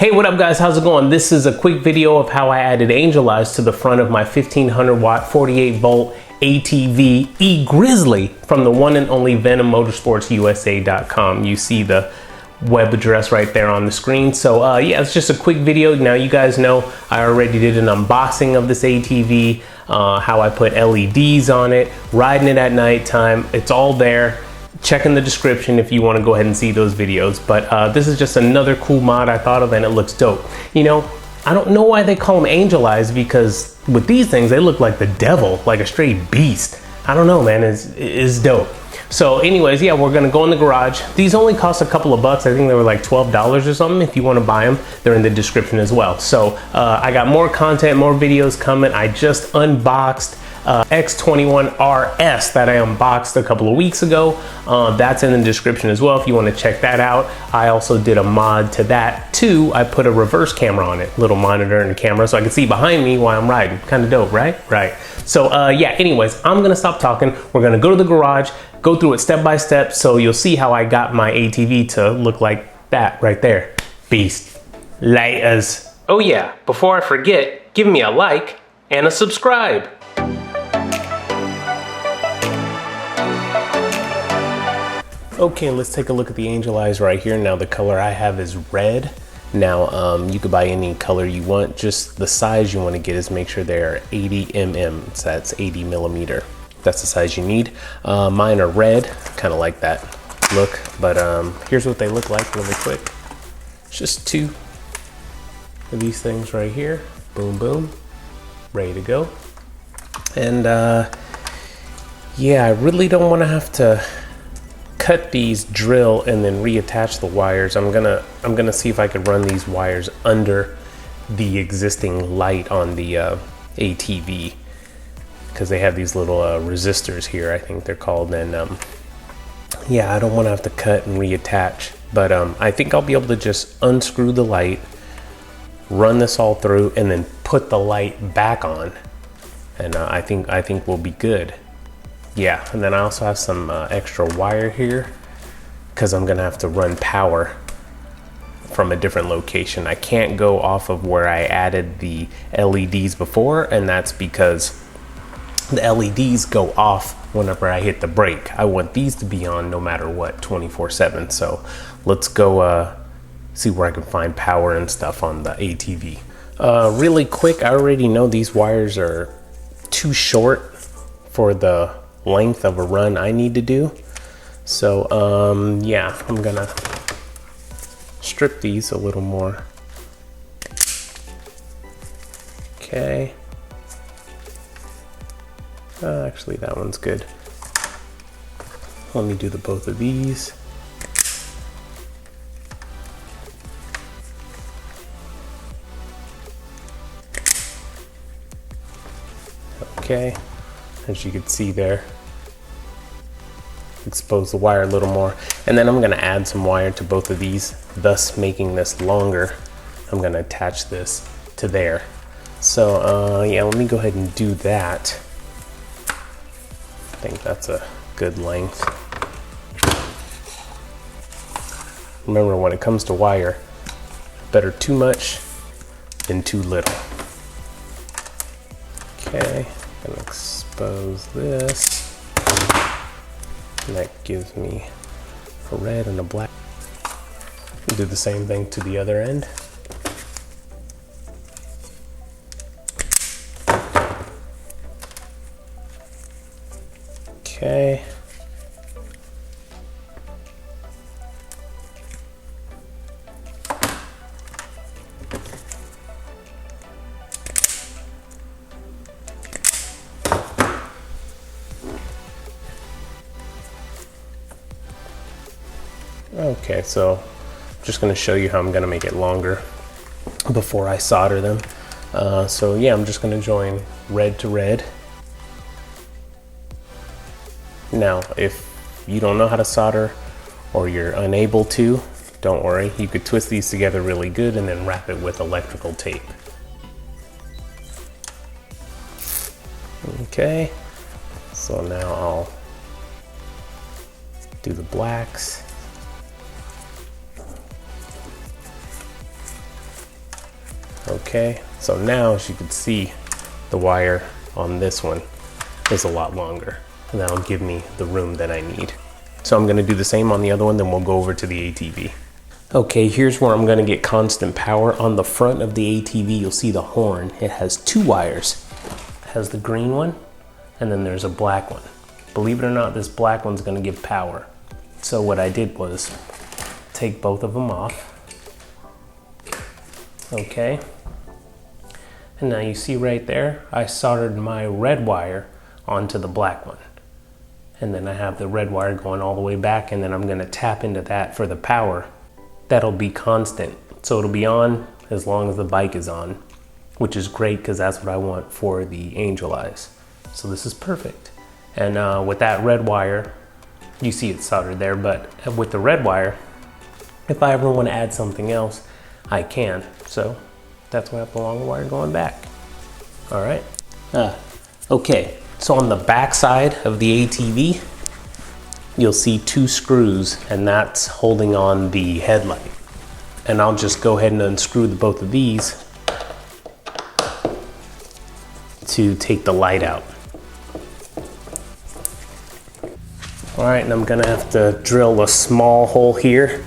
Hey, what up guys, how's it going? This is a quick video of how I added angel eyes to the front of my 1500 watt 48 volt ATV e-Grizzly from the one and only Venom Motorsportsusa.com. You see the web address right there on the screen. So yeah, it's just a quick video. Now you guys know I already did an unboxing of this ATV, how I put LEDs on it, riding it at nighttime. It's all there. Check in the description if you want to go ahead and see those videos. But this is just another cool mod I thought of, and it looks dope. You know, I don't know why they call them angel eyes, because with these things they look like the devil, like a straight beast. I don't know, man. It's dope. So anyways, yeah, we're gonna go in the garage. These only cost a couple of bucks. I think they were like $12 or something. If you want to buy them, they're in the description as well. So I got more content, more videos coming. I just unboxed X21RS that I unboxed a couple of weeks ago. That's in the description as well if you want to check that out. I also did a mod to that too. I put a reverse camera on it, little monitor and camera, so I can see behind me while I'm riding. Kind of dope, right? Right. So yeah, anyways, I'm gonna stop talking. We're gonna go to the garage, go through it step by step, so you'll see how I got my ATV to look like that right there. Beast. Layers. Oh yeah, before I forget, give me a like and a subscribe. Okay, let's take a look at the angel eyes right here. Now the color I have is red. Now you could buy any color you want, just the size you want to get is make sure they're 80 mm, so that's 80 millimeter. That's the size you need. Mine are red, kind of like that look, but here's what they look like really quick. It's just two of these things right here. Boom, boom, ready to go. And yeah, I really don't want to have to cut these, drill, and then reattach the wires. I'm gonna see if I could run these wires under the existing light on the ATV, because they have these little resistors here, I think they're called. And yeah, I don't want to have to cut and reattach, but I think I'll be able to just unscrew the light, run this all through, and then put the light back on, and I think we'll be good. Yeah, and then I also have some extra wire here because I'm gonna have to run power from a different location. I can't go off of where I added the LEDs before, and that's because the LEDs go off whenever I hit the brake. I want these to be on no matter what, 24/7. So let's go see where I can find power and stuff on the ATV. Really quick, I already know these wires are too short for the length of a run I need to do. So yeah, I'm gonna strip these a little more. Okay. Actually, that one's good. Let me do the both of these. Okay. As you can see there, expose the wire a little more, and then I'm going to add some wire to both of these, thus making this longer. I'm going to attach this to there. So yeah, let me go ahead and do that. I think that's a good length. Remember, when it comes to wire, better too much than too little. Okay. Gonna expose this, and that gives me a red and a black. Do the same thing to the other end. Okay. Okay, so I'm just going to show you how I'm going to make it longer before I solder them. So yeah, I'm just going to join red to red. Now, if you don't know how to solder or you're unable to, don't worry. You could twist these together really good and then wrap it with electrical tape. Okay, so now I'll do the blacks. Okay, so now as you can see, the wire on this one is a lot longer, and that'll give me the room that I need. So I'm gonna do the same on the other one, then we'll go over to the ATV. Okay, here's where I'm gonna get constant power. On the front of the ATV, you'll see the horn. It has 2 wires. It has the green one, and then there's a black one. Believe it or not, this black one's gonna give power. So what I did was take both of them off. Okay. And now you see right there, I soldered my red wire onto the black one. And then I have the red wire going all the way back, and then I'm gonna tap into that for the power. That'll be constant. So it'll be on as long as the bike is on, which is great because that's what I want for the Angel Eyes. So this is perfect. And with that red wire, you see it's soldered there, but with the red wire, if I ever want to add something else, I can. So that's why I have the long wire going back. All right. Okay, so on the back side of the ATV, you'll see 2 screws, and that's holding on the headlight. And I'll just go ahead and unscrew both of these to take the light out. All right, and I'm gonna have to drill a small hole here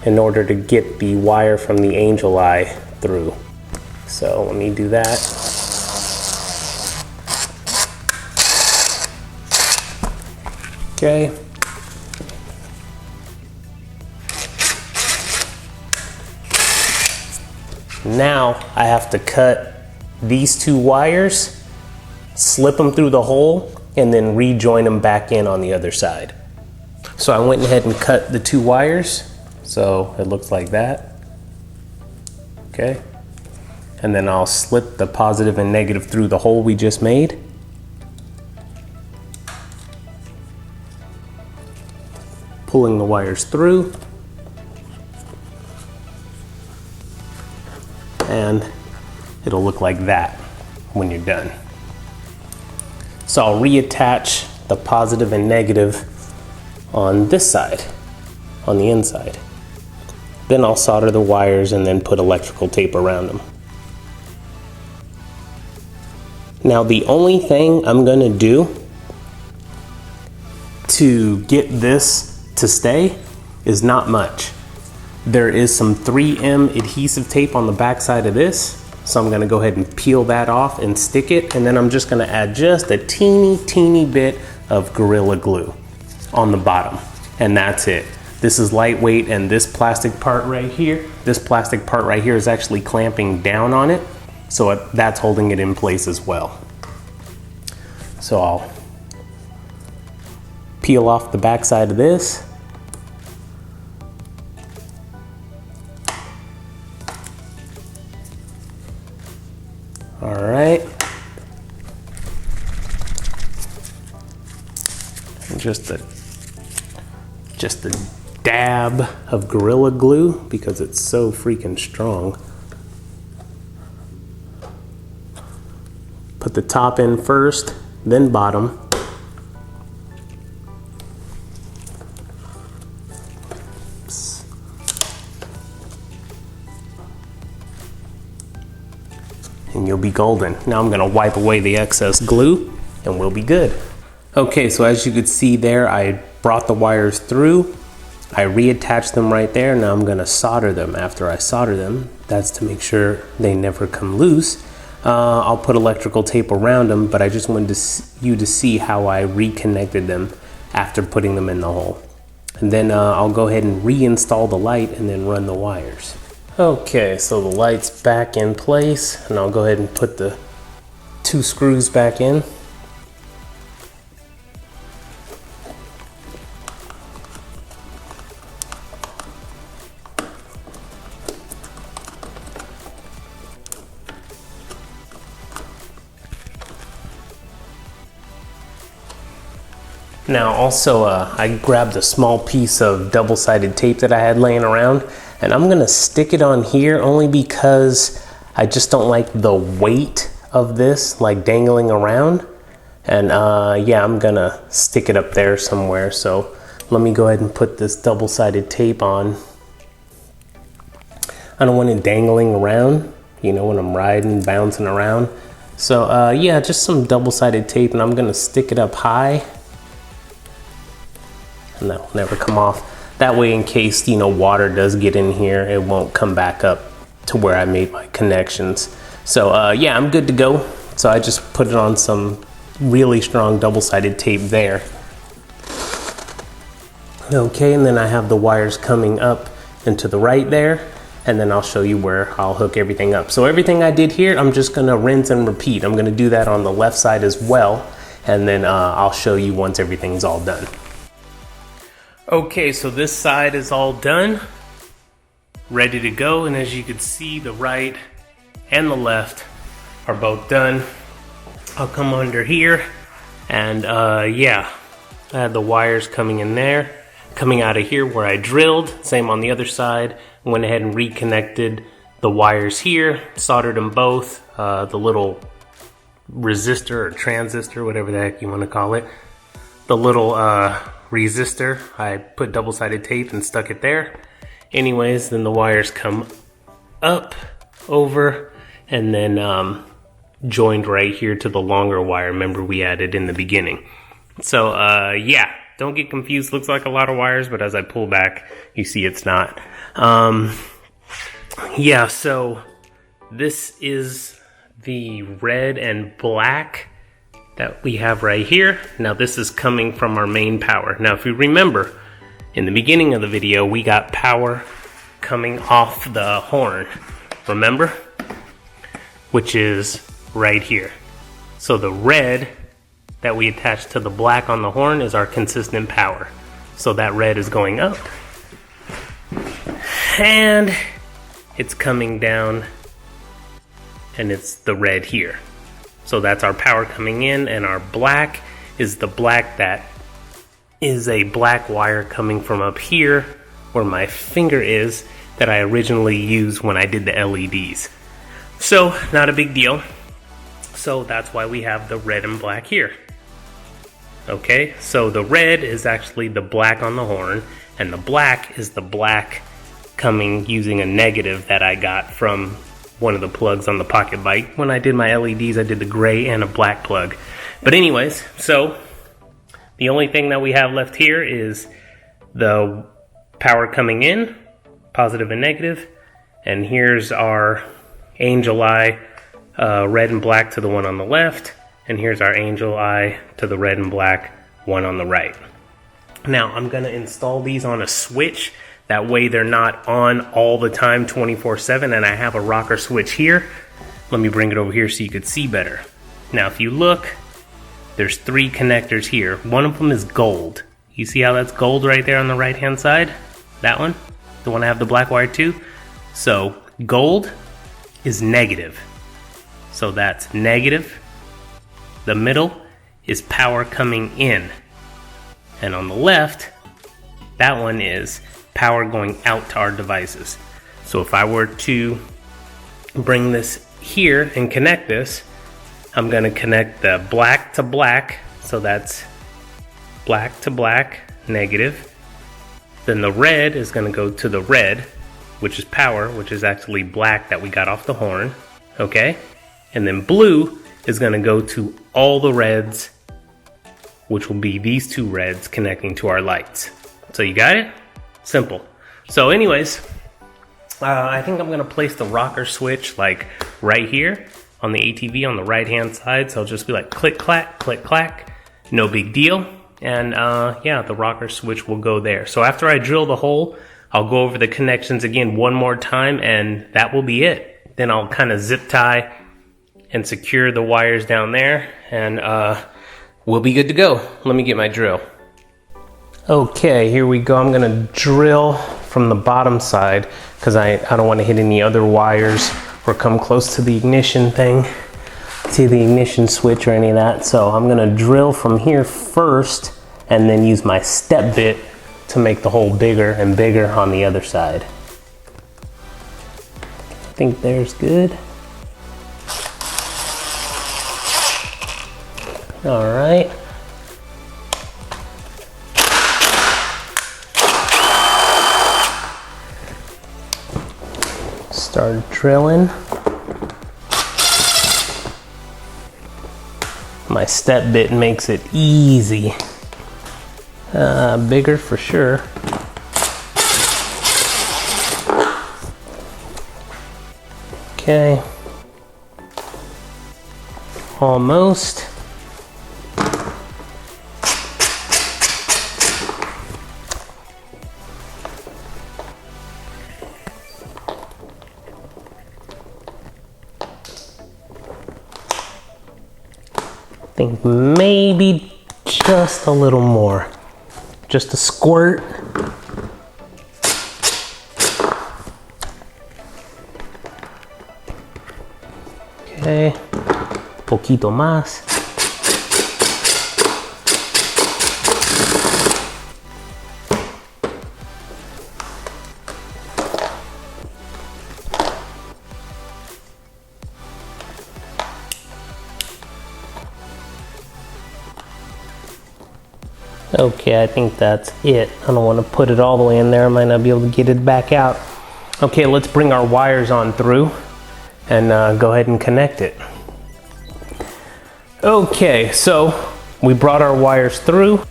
in order to get the wire from the Angel Eye through. So let me do that. Okay. Now I have to cut these 2 wires, slip them through the hole, and then rejoin them back in on the other side. So I went ahead and cut the 2 wires. So it looks like that. Okay. And then I'll slip the positive and negative through the hole we just made. Pulling the wires through. And it'll look like that when you're done. So I'll reattach the positive and negative on this side, on the inside. Then I'll solder the wires and then put electrical tape around them. Now the only thing I'm gonna do to get this to stay is not much. There is some 3M adhesive tape on the back side of this. So I'm gonna go ahead and peel that off and stick it. And then I'm just gonna add just a teeny bit of Gorilla Glue on the bottom. And that's it. This is lightweight, and this plastic part right here is actually clamping down on it. So that's holding it in place as well. So I'll peel off the back side of this. All right. And just a dab of Gorilla Glue because it's so freaking strong. Put the top in first, then bottom. Oops. And you'll be golden. Now I'm gonna wipe away the excess glue and we'll be good. Okay, so as you could see there, I brought the wires through. I reattached them right there. Now I'm gonna solder them. After I solder them, that's to make sure they never come loose. I'll put electrical tape around them, but I just wanted you to see how I reconnected them after putting them in the hole. And then I'll go ahead and reinstall the light and then run the wires. Okay, so the light's back in place, and I'll go ahead and put the 2 screws back in. Now also, I grabbed a small piece of double-sided tape that I had laying around, and I'm gonna stick it on here only because I just don't like the weight of this like dangling around. And yeah, I'm gonna stick it up there somewhere. So let me go ahead and put this double-sided tape on. I don't want it dangling around, you know, when I'm riding, bouncing around. So yeah, just some double-sided tape, and I'm gonna stick it up high, and that will never come off. That way, in case, you know, water does get in here, it won't come back up to where I made my connections. So yeah, I'm good to go. So I just put it on some really strong double-sided tape there. Okay, and then I have the wires coming up and to the right there, and then I'll show you where I'll hook everything up. So everything I did here, I'm just gonna rinse and repeat. I'm gonna do that on the left side as well, and then I'll show you once everything's all done. Okay, so this side is all done, ready to go, and as you can see, the right and the left are both done. I'll come under here, and yeah, I had the wires coming in there, coming out of here where I drilled, same on the other side. Went ahead and reconnected the wires here, soldered them both, the little resistor or transistor, whatever the heck you want to call it. The little resistor, I put double-sided tape and stuck it there. Anyways, then the wires come up, over, and then joined right here to the longer wire, remember we added in the beginning. So yeah, don't get confused, looks like a lot of wires, but as I pull back, you see it's not. Yeah, so this is the red and black that we have right here. Now this is coming from our main power. Now if you remember, in the beginning of the video, we got power coming off the horn, remember? Which is right here. So the red that we attach to the black on the horn is our consistent power. So that red is going up, and it's coming down, and it's the red here. So that's our power coming in, and our black is the black that is a black wire coming from up here where my finger is that I originally used when I did the LEDs. So not a big deal. So that's why we have the red and black here. Okay, so the red is actually the black on the horn, and the black is the black coming using a negative that I got from one of the plugs on the pocket bike. When I did my LEDs, I did the gray and a black plug. But anyways, so the only thing that we have left here is the power coming in, positive and negative, and here's our angel eye, red and black to the one on the left, and here's our angel eye to the red and black one on the right. Now I'm gonna install these on a switch, that way they're not on all the time 24/7, and I have a rocker switch here. Let me bring it over here so you could see better. Now if you look, there's 3 connectors here. One of them is gold. You see how that's gold right there on the right hand side? That one, the one I have the black wire to. So gold is negative. So that's negative. The middle is power coming in. And on the left, that one is power going out to our devices. So if I were to bring this here and connect this, I'm gonna connect the black to black. So that's black to black, negative. Then the red is gonna go to the red, which is power, which is actually black that we got off the horn, okay? And then blue is gonna go to all the reds, which will be these 2 reds connecting to our lights. So you got it? Simple. So anyways, I think I'm gonna place the rocker switch like right here on the ATV on the right hand side. So I'll just be like click clack, no big deal. And yeah, the rocker switch will go there. So after I drill the hole, I'll go over the connections again one more time, and that will be it. Then I'll kind of zip tie and secure the wires down there, and we'll be good to go. Let me get my drill. Okay, here we go. I'm gonna drill from the bottom side because I don't want to hit any other wires or come close to the ignition thing, to the ignition switch or any of that. So I'm gonna drill from here first and then use my step bit to make the hole bigger and bigger on the other side. I think there's good. All right. Start drilling. My step bit makes it easy. Bigger for sure. Okay. Almost. I think maybe just a little more. Just a squirt. Okay. Poquito más. Okay, I think that's it. I don't want to put it all the way in there. I might not be able to get it back out. Okay, let's bring our wires on through and go ahead and connect it. Okay, so we brought our wires through.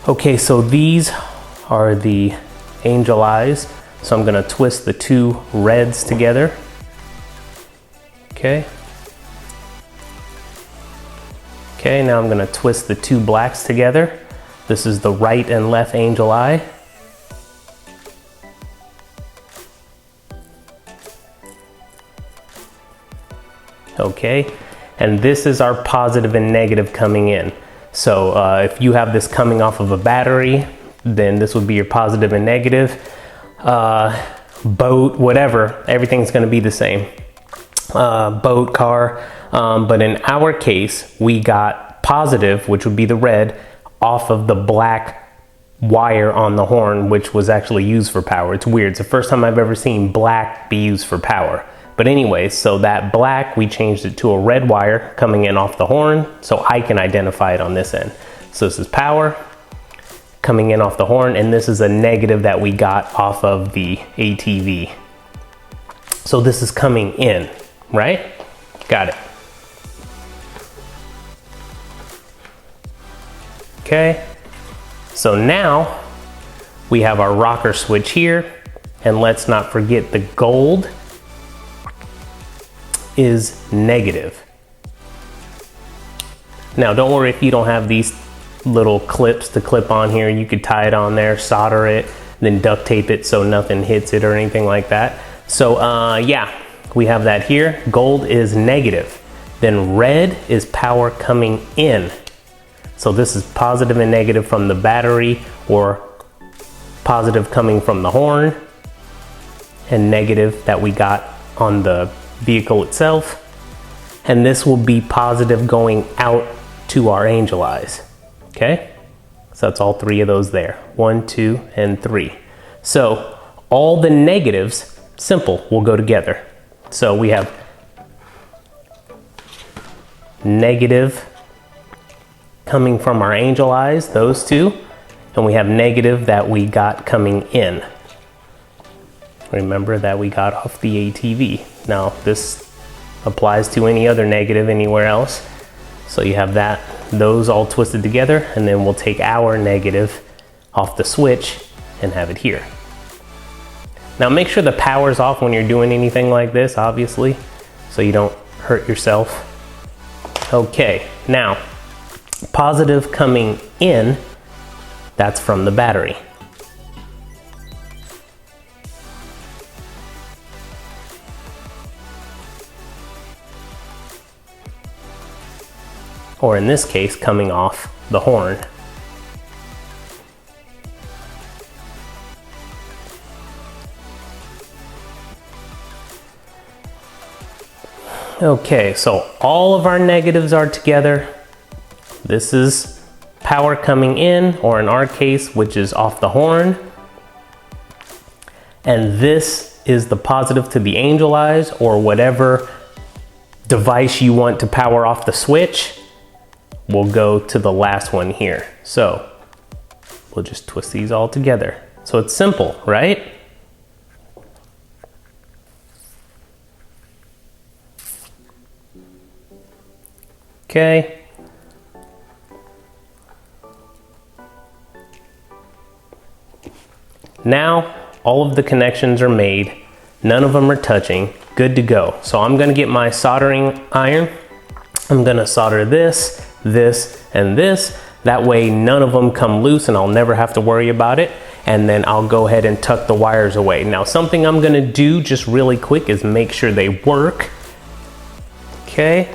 Okay, so these are the angel eyes. So I'm gonna twist the two reds together. Okay. Okay, now I'm gonna twist the two blacks together. This is the right and left angel eye. Okay, and this is our positive and negative coming in. So if you have this coming off of a battery, then this would be your positive and negative. Boat, whatever, everything's gonna be the same. Boat, car, but in our case, we got positive, which would be the red, off of the black wire on the horn, which was actually used for power. It's weird. It's the first time I've ever seen black be used for power. But anyway, so that black, we changed it to a red wire coming in off the horn, so I can identify it on this end. So this is power coming in off the horn, and this is a negative that we got off of the ATV. So this is coming in, right? Got it. Okay, so now we have our rocker switch here, and let's not forget the gold is negative. Now don't worry if you don't have these little clips to clip on here. You could tie it on there, solder it, then duct tape it so nothing hits it or anything like that. So yeah, we have that here. Gold is negative. Then red is power coming in. So this is positive and negative from the battery, or positive coming from the horn, and negative that we got on the vehicle itself. And this will be positive going out to our angel eyes. Okay, so that's all three of those there. 1, 2, and 3. So all the negatives, simple, will go together. So we have negative coming from our angel eyes, those two, and we have negative that we got coming in. Remember that we got off the ATV. Now this applies to any other negative anywhere else. So you have that, those all twisted together, and then we'll take our negative off the switch and have it here. Now make sure the power's off when you're doing anything like this, obviously, so you don't hurt yourself. Okay, now positive coming in, that's from the battery. Or in this case, coming off the horn. Okay, so all of our negatives are together. This is power coming in, or in our case, which is off the horn. And this is the positive to the angel eyes, or whatever device you want to power off the switch will go to the last one here. So we'll just twist these all together. So it's simple, right? Okay, now all of the connections are made. None of them are touching. Good to go. So I'm gonna get my soldering iron. I'm gonna solder this, this, and this. That way none of them come loose and I'll never have to worry about it. And then I'll go ahead and tuck the wires away. Now something I'm gonna do just really quick is make sure they work. Okay.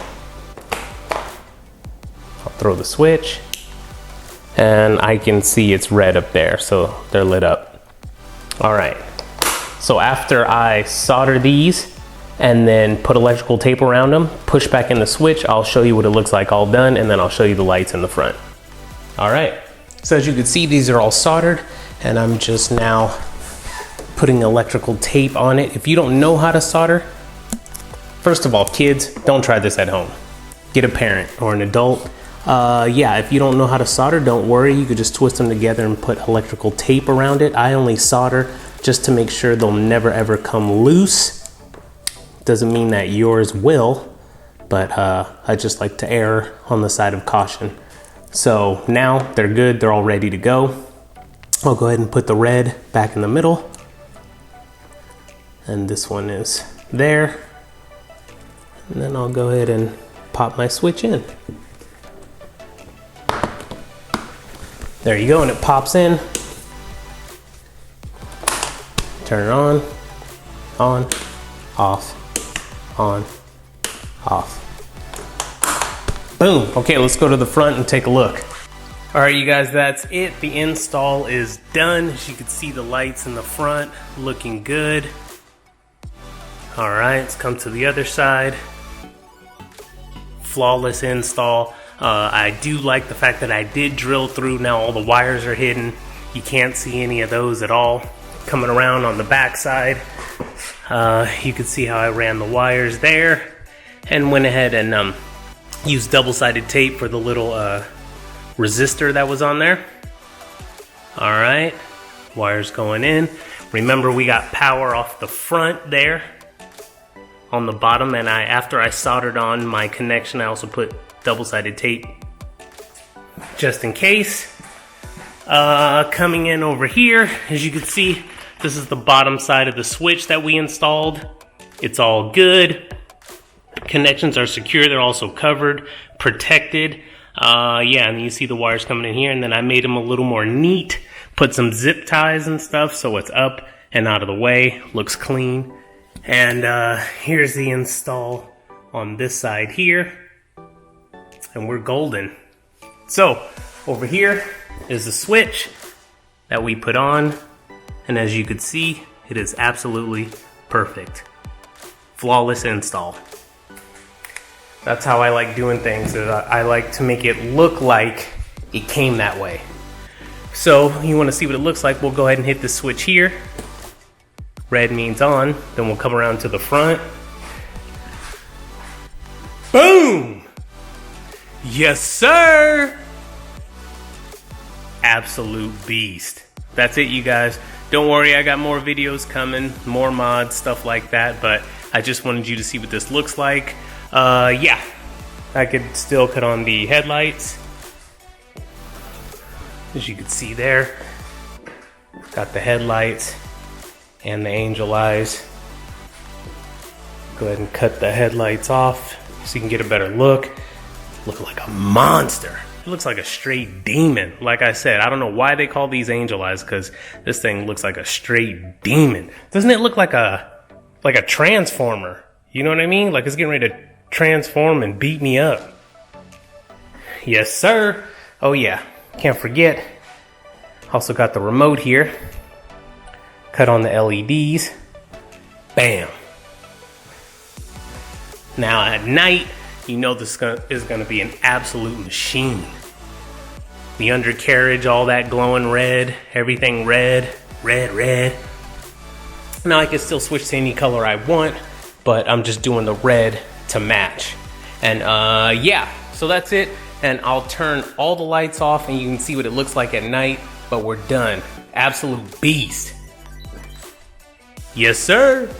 I'll throw the switch and I can see it's red up there, so they're lit up. All right. So after I solder these and then put electrical tape around them, push back in the switch, I'll show you what it looks like all done, and then I'll show you the lights in the front. All right, so as you can see, these are all soldered, and I'm just now putting electrical tape on it. If you don't know how to solder, first of all, kids, don't try this at home. Get a parent or an adult. Yeah, if you don't know how to solder, don't worry. You could just twist them together and put electrical tape around it. I only solder just to make sure they'll never ever come loose. Doesn't mean that yours will, but I just like to err on the side of caution. So now they're good, they're all ready to go. I'll go ahead and put the red back in the middle. And this one is there. And then I'll go ahead and pop my switch in. There you go, and it pops in. Turn it on, off, on, off. Boom. Okay, let's go to the front and take a look. All right, you guys, that's it. The install is done. As you can see, the lights in the front looking good. All right, let's come to the other side. Flawless install. I do like the fact that I did drill through. Now all the wires are hidden. You can't see any of those at all. Coming around on the back side, you can see how I ran the wires there and went ahead and used double-sided tape for the little resistor that was on there. All right, wires going in. Remember, we got power off the front there on the bottom, and after I soldered on my connection, I also put double-sided tape just in case. Coming in over here, as you can see, this is the bottom side of the switch that we installed. It's all good. Connections are secure. They're also covered, protected. Yeah, and you see the wires coming in here, and then I made them a little more neat. Put some zip ties and stuff so it's up and out of the way. Looks clean. And here's the install on this side here. And we're golden. So over here is the switch that we put on, and as you could see, it is absolutely perfect. Flawless install. That's how I like doing things. I like to make it look like it came that way. So you want to see what it looks like, we'll go ahead and hit the switch here. Red means on, then we'll come around to the front. Boom! Yes, sir! Absolute beast. That's it, you guys. Don't worry, I got more videos coming, more mods, stuff like that, but I just wanted you to see what this looks like. Yeah, I could still cut on the headlights. As you can see there, got the headlights and the angel eyes. Go ahead and cut the headlights off so you can get a better look. Look like a monster. It looks like a straight demon. Like I said, I don't know why they call these angel eyes, because this thing looks like a straight demon. Doesn't it look like a transformer? You know what I mean? Like it's getting ready to transform and beat me up. Yes, sir. Oh yeah, can't forget. Also got the remote here. Cut on the LEDs. Bam. Now at night, you know this is going to be an absolute machine. The undercarriage, all that glowing red, everything red, red, red. Now I can still switch to any color I want, but I'm just doing the red to match. And yeah, so that's it. And I'll turn all the lights off and you can see what it looks like at night, but we're done. Absolute beast. Yes, sir.